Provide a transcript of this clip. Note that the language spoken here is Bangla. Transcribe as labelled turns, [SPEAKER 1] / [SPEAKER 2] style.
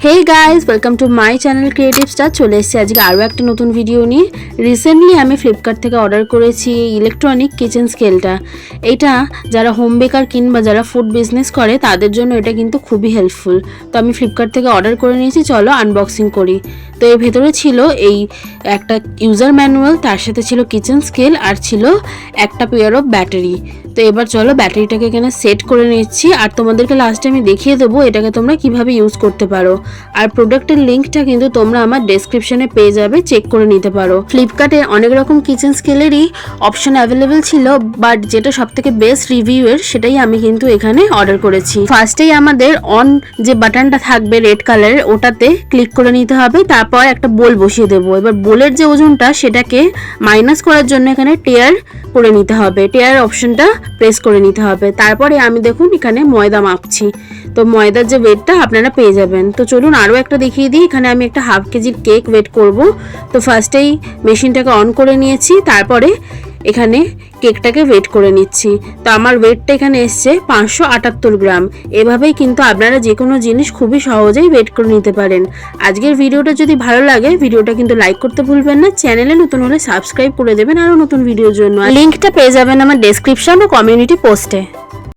[SPEAKER 1] Hey guys welcome to my channel creative star. চলে এসেছি আজকে আরও একটা নতুন ভিডিও নিয়ে। রিসেন্টলি আমি ফ্লিপকার্ট থেকে অর্ডার করেছি ইলেকট্রনিক কিচেন স্কেলটা। এটা যারা হোম বেকার কিংবা যারা ফুড বিজনেস করে তাদের জন্য এটা কিন্তু খুবই হেল্পফুল। তো আমি ফ্লিপকার্ট থেকে অর্ডার করে নিয়েছি, চলো আনবক্সিং করি। তো এর ভেতরে ছিল এই একটা ইউজার ম্যানুয়াল, তার সাথে ছিল কিচেন স্কেল আর ছিল একটা পেয়ার অফ ব্যাটারি। তো এবার চলো ব্যাটারিটাকে এখানে সেট করে নিচ্ছি, আর তোমাদেরকে লাস্টে আমি দেখিয়ে দেবো এটাকে তোমরা কিভাবে ইউজ করতে পারো। আর প্রোডাক্টের লিঙ্কটা কিন্তু তোমরা আমার ডেসক্রিপশনে পেয়ে যাবে, চেক করে নিতে পারো। ফ্লিপকার্টে অনেক রকম কিচেন স্কেলেরই অপশন অ্যাভেলেবেল ছিল, বাট যেটা সব থেকে বেস্ট রিভিউয়ের সেটাই আমি কিন্তু এখানে অর্ডার করেছি। ফার্স্টেই আমাদের অন যে বাটনটা থাকবে রেড কালারের, ওটাতে ক্লিক করে নিতে হবে, তারপর একটা বোল বসিয়ে দেবো। এবার বোলের যে ওজনটা সেটাকে মাইনাস করার জন্য এখানে টেয়ার করে নিতে হবে, টেয়ার অপশনটা প্রেস করে নিতে হবে। তারপরে আমি দেখুন এখানে ময়দা মাপছি, তো ময়দার যে ওয়েটটা আপনারা পেয়ে যাবেন। তো চলুন আরও একটা দেখিয়ে দিই। এখানে আমি একটা হাফ কেজির কেক ওয়েট করব। তো ফার্স্টেই মেশিনটাকে অন করে নিয়েছি, তারপরে এখানে কেকটাকে ওয়েট করে নিচ্ছি। তো আমার ওয়েটটা এখানে এসছে 578 গ্রাম। এভাবেই কিন্তু আপনারা যে কোনো জিনিস খুবই সহজেই ওয়েট করে নিতে পারেন। আজকের ভিডিওটা যদি ভালো লাগে ভিডিওটা কিন্তু লাইক করতে ভুলবেন না, চ্যানেলে নতুন হলে সাবস্ক্রাইব করে দেবেন আরও নতুন ভিডিওর জন্য। লিঙ্কটা পেয়ে যাবেন আমার ডেসক্রিপশন ও কমিউনিটি পোস্টে।